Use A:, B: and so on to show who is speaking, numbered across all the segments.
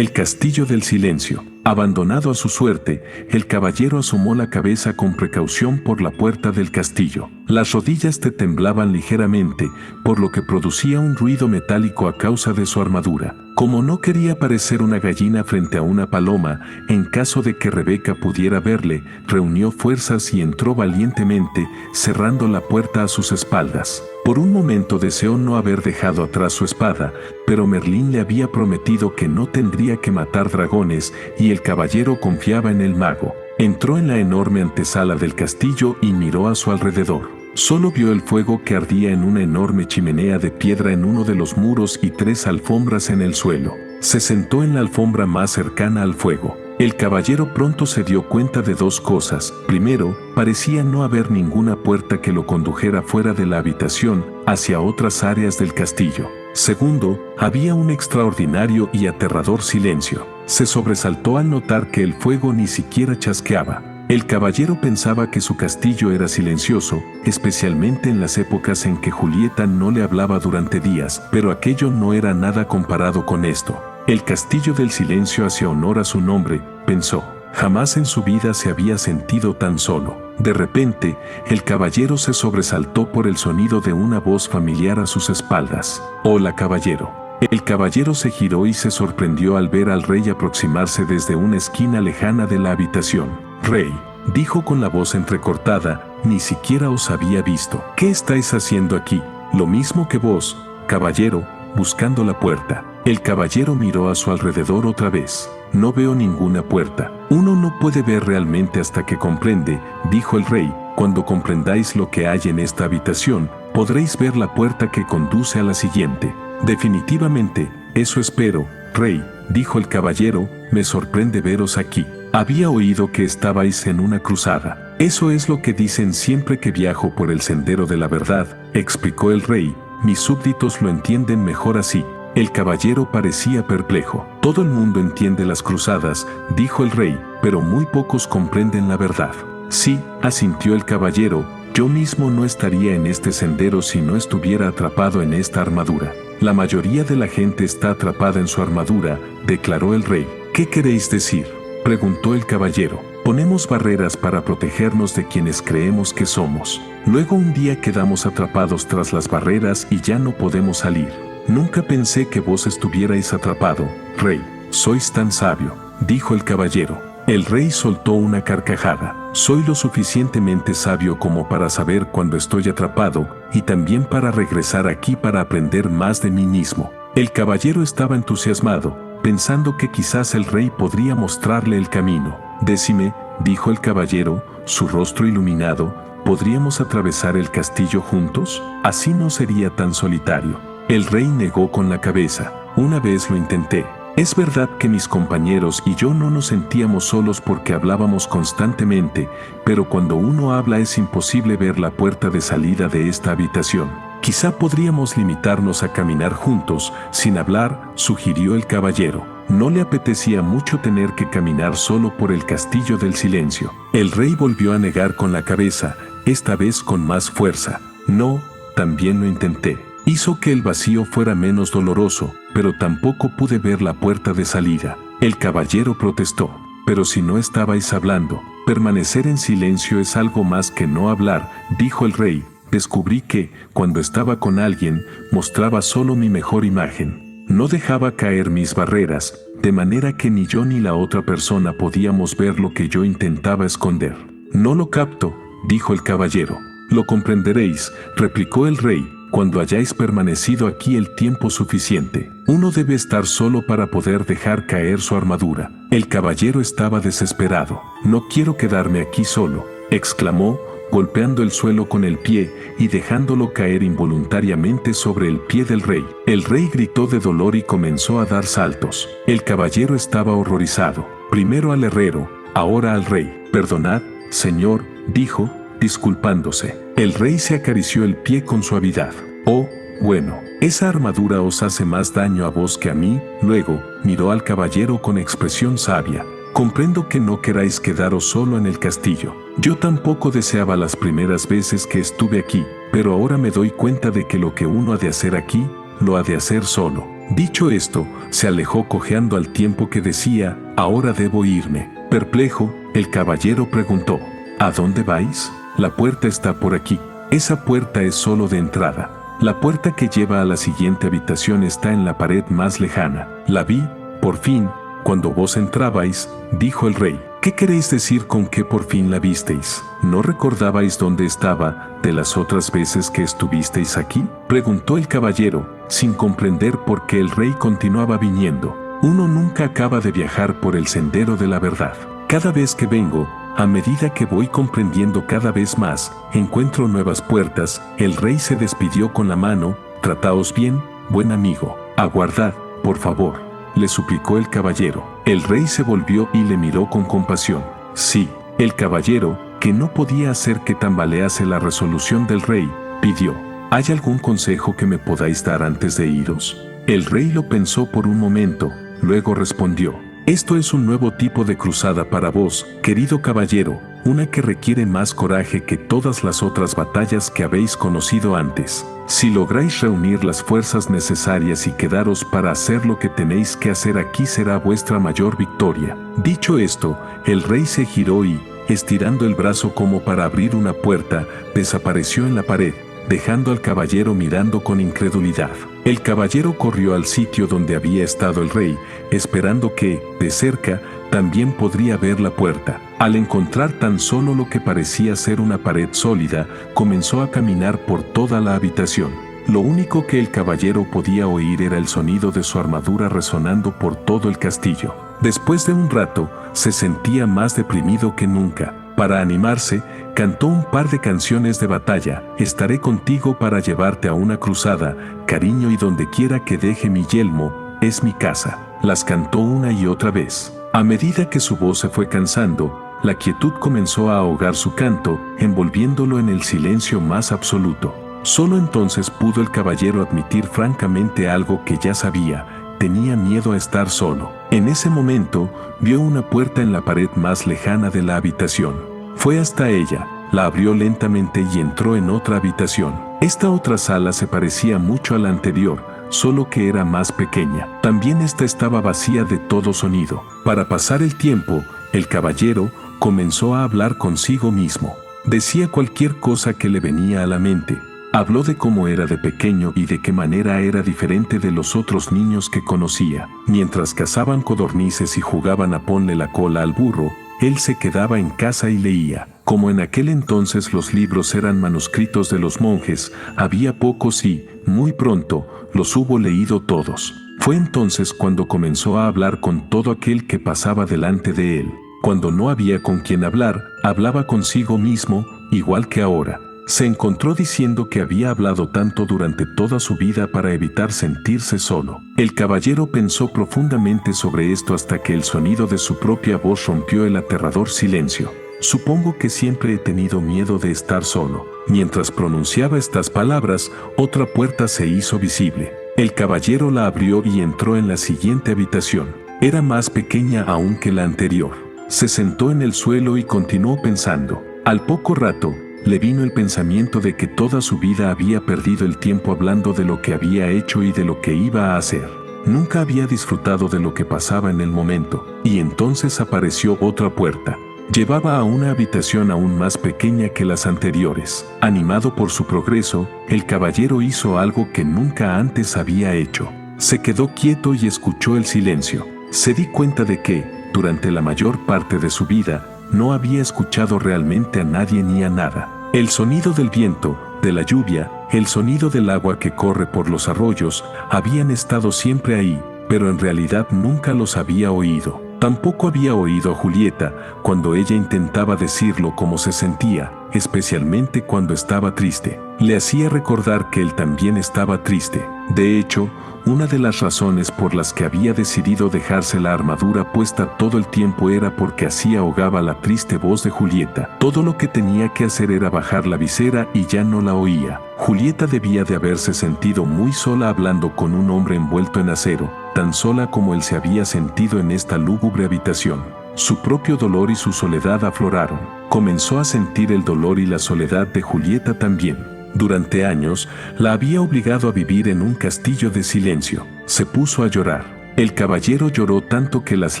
A: El castillo del silencio. Abandonado a su suerte, el caballero asomó la cabeza con precaución por la puerta del castillo. Las rodillas te temblaban ligeramente, por lo que producía un ruido metálico a causa de su armadura. Como no quería parecer una gallina frente a una paloma, en caso de que Rebeca pudiera verle, reunió fuerzas y entró valientemente, cerrando la puerta a sus espaldas. Por un momento deseó no haber dejado atrás su espada, pero Merlín le había prometido que no tendría que matar dragones y el caballero confiaba en el mago. Entró en la enorme antesala del castillo y miró a su alrededor. Solo vio el fuego que ardía en una enorme chimenea de piedra en uno de los muros y 3 alfombras en el suelo. Se sentó en la alfombra más cercana al fuego. El caballero pronto se dio cuenta de 2 cosas. Primero, parecía no haber ninguna puerta que lo condujera fuera de la habitación, hacia otras áreas del castillo. Segundo, había un extraordinario y aterrador silencio. Se sobresaltó al notar que el fuego ni siquiera chasqueaba. El caballero pensaba que su castillo era silencioso, especialmente en las épocas en que Julieta no le hablaba durante días, pero aquello no era nada comparado con esto. El castillo del silencio hace honor a su nombre, pensó. Jamás en su vida se había sentido tan solo. De repente, el caballero se sobresaltó por el sonido de una voz familiar a sus espaldas. «Hola, caballero». El caballero se giró y se sorprendió al ver al rey aproximarse desde una esquina lejana de la habitación. «Rey», dijo con la voz entrecortada, «ni siquiera os había visto. ¿Qué estáis haciendo aquí?» «Lo mismo que vos, caballero, buscando la puerta». El caballero miró a su alrededor otra vez. «No veo ninguna puerta». «Uno no puede ver realmente hasta que comprende», dijo el rey. «Cuando comprendáis lo que hay en esta habitación, podréis ver la puerta que conduce a la siguiente». «Definitivamente, eso espero, rey», dijo el caballero. «Me sorprende veros aquí. Había oído que estabais en una cruzada». «Eso es lo que dicen siempre que viajo por el sendero de la verdad», explicó el rey. «Mis súbditos lo entienden mejor así». El caballero parecía perplejo. «Todo el mundo entiende las cruzadas», dijo el rey, «pero muy pocos comprenden la verdad». «Sí», asintió el caballero, «yo mismo no estaría en este sendero si no estuviera atrapado en esta armadura». «La mayoría de la gente está atrapada en su armadura», declaró el rey. «¿Qué queréis decir?», preguntó el caballero. «Ponemos barreras para protegernos de quienes creemos que somos. Luego un día quedamos atrapados tras las barreras y ya no podemos salir». «Nunca pensé que vos estuvierais atrapado, rey. Sois tan sabio», dijo el caballero. El rey soltó una carcajada. «Soy lo suficientemente sabio como para saber cuando estoy atrapado y también para regresar aquí para aprender más de mí mismo». El caballero estaba entusiasmado, pensando que quizás el rey podría mostrarle el camino. «Decime», dijo el caballero, su rostro iluminado, «¿podríamos atravesar el castillo juntos? Así no sería tan solitario». El rey negó con la cabeza. «Una vez lo intenté. Es verdad que mis compañeros y yo no nos sentíamos solos porque hablábamos constantemente, pero cuando uno habla es imposible ver la puerta de salida de esta habitación. Quizá podríamos limitarnos a caminar juntos, sin hablar», sugirió el caballero. No le apetecía mucho tener que caminar solo por el castillo del silencio. El rey volvió a negar con la cabeza, esta vez con más fuerza. «No, también lo intenté». Hizo que el vacío fuera menos doloroso, pero tampoco pude ver la puerta de salida. El caballero protestó. «Pero si no estabais hablando, permanecer en silencio es algo más que no hablar», dijo el rey. «Descubrí que, cuando estaba con alguien, mostraba solo mi mejor imagen. No dejaba caer mis barreras, de manera que ni yo ni la otra persona podíamos ver lo que yo intentaba esconder». «No lo capto», dijo el caballero. «Lo comprenderéis», replicó el rey, «cuando hayáis permanecido aquí el tiempo suficiente. Uno debe estar solo para poder dejar caer su armadura». El caballero estaba desesperado. «No quiero quedarme aquí solo», exclamó, golpeando el suelo con el pie y dejándolo caer involuntariamente sobre el pie del rey. El rey gritó de dolor y comenzó a dar saltos. El caballero estaba horrorizado. Primero al herrero, ahora al rey. «Perdonad, señor», dijo, disculpándose. El rey se acarició el pie con suavidad. «Oh, bueno, esa armadura os hace más daño a vos que a mí». Luego, miró al caballero con expresión sabia. «Comprendo que no queráis quedaros solo en el castillo. Yo tampoco deseaba las primeras veces que estuve aquí, pero ahora me doy cuenta de que lo que uno ha de hacer aquí, lo ha de hacer solo. Dicho esto, se alejó cojeando al tiempo que decía, ahora debo irme. Perplejo, el caballero preguntó, ¿a dónde vais? La puerta está por aquí. Esa puerta es solo de entrada. La puerta que lleva a la siguiente habitación está en la pared más lejana. La vi, por fin, cuando vos entrabais, dijo el rey. ¿Qué queréis decir con que por fin la visteis? ¿No recordabais dónde estaba de las otras veces que estuvisteis aquí? Preguntó el caballero, sin comprender por qué el rey continuaba viniendo. Uno nunca acaba de viajar por el sendero de la verdad. Cada vez que vengo, a medida que voy comprendiendo cada vez más, encuentro nuevas puertas. El rey se despidió con la mano. Trataos bien, buen amigo. Aguardad, por favor, le suplicó el caballero. El rey se volvió y le miró con compasión. Sí, el caballero, que no podía hacer que tambalease la resolución del rey, pidió, ¿hay algún consejo que me podáis dar antes de iros? El rey lo pensó por un momento, luego respondió, esto es un nuevo tipo de cruzada para vos, querido caballero, una que requiere más coraje que todas las otras batallas que habéis conocido antes. Si lográis reunir las fuerzas necesarias y quedaros para hacer lo que tenéis que hacer aquí será vuestra mayor victoria. Dicho esto, el rey se giró y, estirando el brazo como para abrir una puerta, desapareció en la pared, dejando al caballero mirando con incredulidad. El caballero corrió al sitio donde había estado el rey, esperando que, de cerca, también podría ver la puerta. Al encontrar tan solo lo que parecía ser una pared sólida, comenzó a caminar por toda la habitación. Lo único que el caballero podía oír era el sonido de su armadura resonando por todo el castillo. Después de un rato, se sentía más deprimido que nunca. Para animarse, cantó un par de canciones de batalla. Estaré contigo para llevarte a una cruzada, cariño, y donde quiera que deje mi yelmo, es mi casa. Las cantó una y otra vez. A medida que su voz se fue cansando, la quietud comenzó a ahogar su canto, envolviéndolo en el silencio más absoluto. Solo entonces pudo el caballero admitir francamente algo que ya sabía: tenía miedo a estar solo. En ese momento, vio una puerta en la pared más lejana de la habitación. Fue hasta ella, la abrió lentamente y entró en otra habitación. Esta otra sala se parecía mucho a la anterior, solo que era más pequeña. También esta estaba vacía de todo sonido. Para pasar el tiempo, el caballero comenzó a hablar consigo mismo. Decía cualquier cosa que le venía a la mente. Habló de cómo era de pequeño y de qué manera era diferente de los otros niños que conocía. Mientras cazaban codornices y jugaban a ponle la cola al burro, él se quedaba en casa y leía. Como en aquel entonces los libros eran manuscritos de los monjes, había pocos y, muy pronto, los hubo leído todos. Fue entonces cuando comenzó a hablar con todo aquel que pasaba delante de él. Cuando no había con quien hablar, hablaba consigo mismo, igual que ahora. Se encontró diciendo que había hablado tanto durante toda su vida para evitar sentirse solo. El caballero pensó profundamente sobre esto hasta que el sonido de su propia voz rompió el aterrador silencio. Supongo que siempre he tenido miedo de estar solo. Mientras pronunciaba estas palabras, otra puerta se hizo visible. El caballero la abrió y entró en la siguiente habitación. Era más pequeña aún que la anterior. Se sentó en el suelo y continuó pensando. Al poco rato, le vino el pensamiento de que toda su vida había perdido el tiempo hablando de lo que había hecho y de lo que iba a hacer. Nunca había disfrutado de lo que pasaba en el momento, y entonces apareció otra puerta. Llevaba a una habitación aún más pequeña que las anteriores. Animado por su progreso, el caballero hizo algo que nunca antes había hecho. Se quedó quieto y escuchó el silencio. Se di cuenta de que, durante la mayor parte de su vida, no había escuchado realmente a nadie ni a nada. El sonido del viento, de la lluvia, el sonido del agua que corre por los arroyos, habían estado siempre ahí, pero en realidad nunca los había oído. Tampoco había oído a Julieta cuando ella intentaba decirlo cómo se sentía, especialmente cuando estaba triste. Le hacía recordar que él también estaba triste. De hecho, una de las razones por las que había decidido dejarse la armadura puesta todo el tiempo era porque así ahogaba la triste voz de Julieta. Todo lo que tenía que hacer era bajar la visera y ya no la oía. Julieta debía de haberse sentido muy sola hablando con un hombre envuelto en acero, tan sola como él se había sentido en esta lúgubre habitación. Su propio dolor y su soledad afloraron. Comenzó a sentir el dolor y la soledad de Julieta también. Durante años, la había obligado a vivir en un castillo de silencio. Se puso a llorar. El caballero lloró tanto que las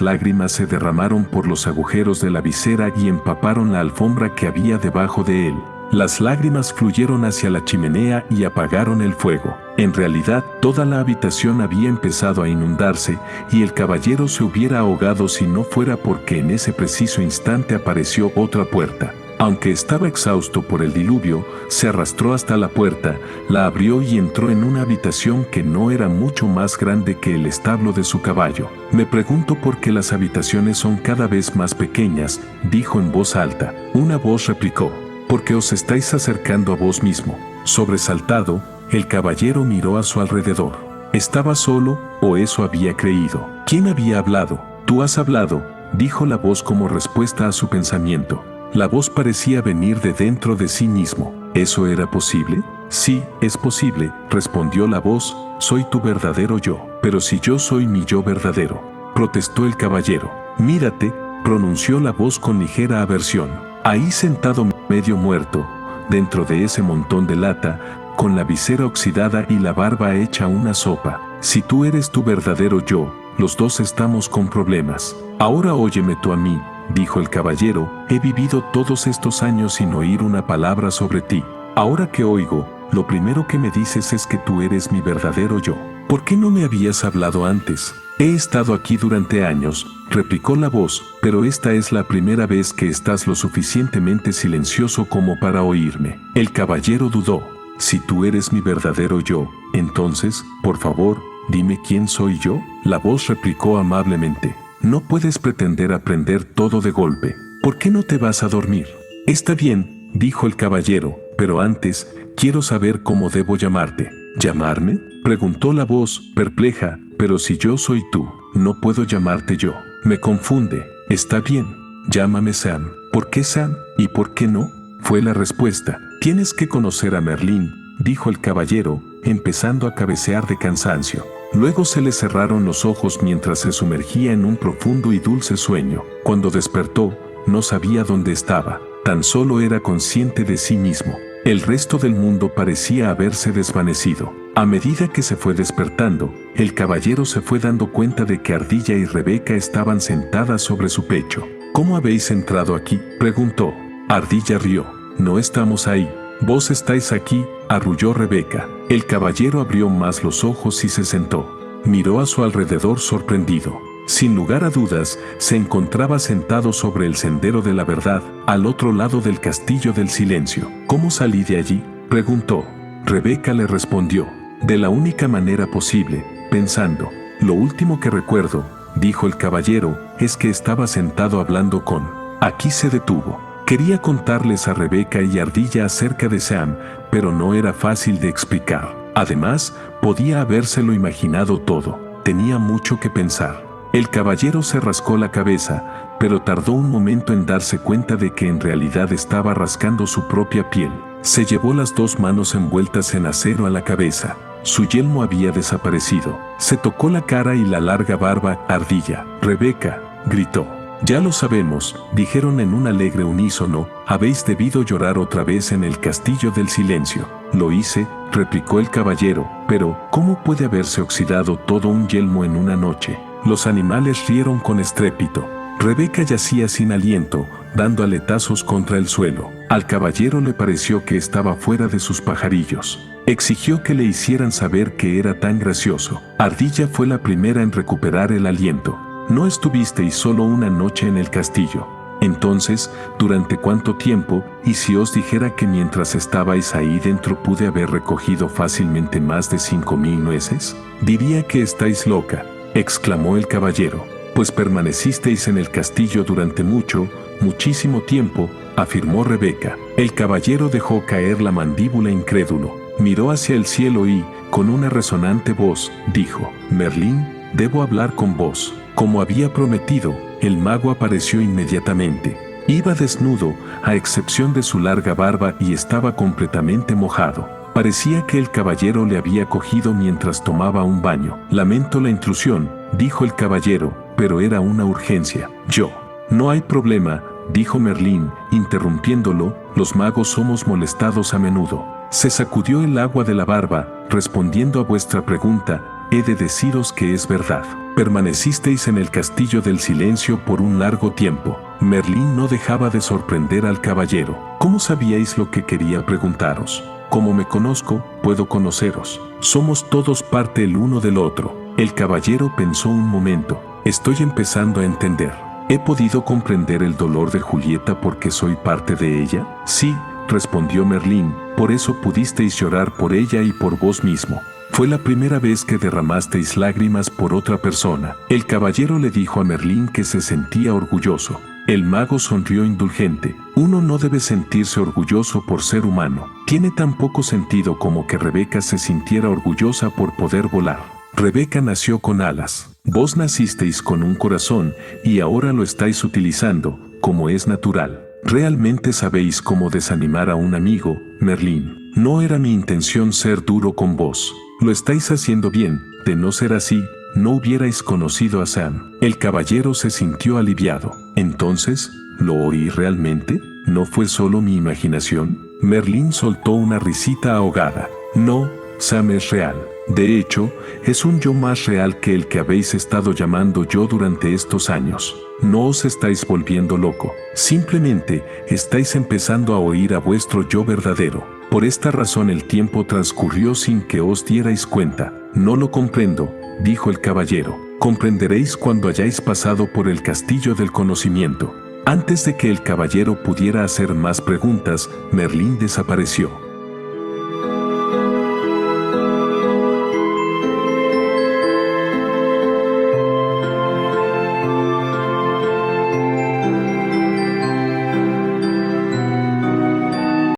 A: lágrimas se derramaron por los agujeros de la visera y empaparon la alfombra que había debajo de él. Las lágrimas fluyeron hacia la chimenea y apagaron el fuego. En realidad, toda la habitación había empezado a inundarse y el caballero se hubiera ahogado si no fuera porque en ese preciso instante apareció otra puerta. Aunque estaba exhausto por el diluvio, se arrastró hasta la puerta, la abrió y entró en una habitación que no era mucho más grande que el establo de su caballo. Me pregunto por qué las habitaciones son cada vez más pequeñas, dijo en voz alta. Una voz replicó: porque os estáis acercando a vos mismo. Sobresaltado, el caballero miró a su alrededor. ¿Estaba solo, o eso había creído? ¿Quién había hablado? Tú has hablado, dijo la voz como respuesta a su pensamiento. La voz parecía venir de dentro de sí mismo. ¿Eso era posible? Sí, es posible, respondió la voz, soy tu verdadero yo. Pero si yo soy mi yo verdadero, protestó el caballero. Mírate, pronunció la voz con ligera aversión. Ahí sentado medio muerto, dentro de ese montón de lata, con la visera oxidada y la barba hecha una sopa. Si tú eres tu verdadero yo, los dos estamos con problemas. Ahora óyeme tú a mí, dijo el caballero, he vivido todos estos años sin oír una palabra sobre ti. Ahora que oigo, lo primero que me dices es que tú eres mi verdadero yo. ¿Por qué no me habías hablado antes? He estado aquí durante años, replicó la voz, pero esta es la primera vez que estás lo suficientemente silencioso como para oírme. El caballero dudó. Si tú eres mi verdadero yo, entonces, por favor, dime quién soy yo. La voz replicó amablemente. No puedes pretender aprender todo de golpe. ¿Por qué no te vas a dormir? Está bien, dijo el caballero, pero antes, quiero saber cómo debo llamarte. ¿Llamarme?, preguntó la voz, perpleja. Pero si yo soy tú, no puedo llamarte yo. Me confunde. Está bien, llámame Sam. ¿Por qué Sam? ¿Y por qué no?, fue la respuesta. Tienes que conocer a Merlín, dijo el caballero, empezando a cabecear de cansancio. Luego se le cerraron los ojos mientras se sumergía en un profundo y dulce sueño. Cuando despertó, no sabía dónde estaba, tan solo era consciente de sí mismo. El resto del mundo parecía haberse desvanecido. A medida que se fue despertando, el caballero se fue dando cuenta de que Ardilla y Rebeca estaban sentadas sobre su pecho. ¿Cómo habéis entrado aquí?, preguntó. Ardilla rió. No estamos ahí. Vos estáis aquí, arrulló Rebeca. El caballero abrió más los ojos y se sentó. Miró a su alrededor sorprendido. Sin lugar a dudas, se encontraba sentado sobre el sendero de la verdad, al otro lado del castillo del silencio. ¿Cómo salí de allí?, preguntó. Rebeca le respondió. De la única manera posible, pensando. Lo último que recuerdo, dijo el caballero, es que estaba sentado hablando con. Aquí se detuvo. Quería contarles a Rebeca y Ardilla acerca de Sam, pero no era fácil de explicar. Además, podía habérselo imaginado todo. Tenía mucho que pensar. El caballero se rascó la cabeza, pero tardó un momento en darse cuenta de que en realidad estaba rascando su propia piel. Se llevó las dos manos envueltas en acero a la cabeza. Su yelmo había desaparecido. Se tocó la cara y la larga barba. Ardilla, Rebeca, gritó. Ya lo sabemos, dijeron en un alegre unísono, habéis debido llorar otra vez en el castillo del silencio. Lo hice, replicó el caballero, pero ¿cómo puede haberse oxidado todo un yelmo en una noche? Los animales rieron con estrépito. Rebeca yacía sin aliento, dando aletazos contra el suelo. Al caballero le pareció que estaba fuera de sus pajarillos. Exigió que le hicieran saber que era tan gracioso. Ardilla fue la primera en recuperar el aliento. No estuvisteis solo una noche en el castillo. Entonces, ¿durante cuánto tiempo? Y si os dijera que mientras estabais ahí dentro pude haber recogido fácilmente más de 5,000 nueces, diría que estáis loca, exclamó el caballero. Pues permanecisteis en el castillo durante muchísimo tiempo, afirmó Rebeca. El caballero dejó caer la mandíbula incrédulo, miró hacia el cielo y, con una resonante voz, dijo: Merlín, debo hablar con vos. Como había prometido, el mago apareció inmediatamente. Iba desnudo, a excepción de su larga barba, y estaba completamente mojado. Parecía que el caballero le había cogido mientras tomaba un baño. Lamento la intrusión, dijo el caballero, pero era una urgencia. Yo. No hay problema, dijo Merlín, interrumpiéndolo, los magos somos molestados a menudo. Se sacudió el agua de la barba, respondiendo a vuestra pregunta, he de deciros que es verdad. Permanecisteis en el castillo del silencio por un largo tiempo. Merlín no dejaba de sorprender al caballero. ¿Cómo sabíais lo que quería preguntaros? Como me conozco, puedo conoceros. Somos todos parte el uno del otro. El caballero pensó un momento. Estoy empezando a entender. ¿He podido comprender el dolor de Julieta porque soy parte de ella? Sí, respondió Merlín, por eso pudisteis llorar por ella y por vos mismo. Fue la primera vez que derramasteis lágrimas por otra persona. El caballero le dijo a Merlín que se sentía orgulloso. El mago sonrió indulgente. Uno no debe sentirse orgulloso por ser humano. Tiene tan poco sentido como que Rebeca se sintiera orgullosa por poder volar. Rebeca nació con alas. Vos nacisteis con un corazón y ahora lo estáis utilizando, como es natural. ¿Realmente sabéis cómo desanimar a un amigo, Merlín? No era mi intención ser duro con vos. Lo estáis haciendo bien. De no ser así, no hubierais conocido a Sam. El caballero se sintió aliviado. Entonces, ¿lo oí realmente? ¿No fue solo mi imaginación? Merlín soltó una risita ahogada. No, Sam es real. De hecho, es un yo más real que el que habéis estado llamando yo durante estos años. No os estáis volviendo loco. Simplemente estáis empezando a oír a vuestro yo verdadero. Por esta razón el tiempo transcurrió sin que os dierais cuenta. No lo comprendo, dijo el caballero. Comprenderéis cuando hayáis pasado por el castillo del conocimiento. Antes de que el caballero pudiera hacer más preguntas, Merlín desapareció.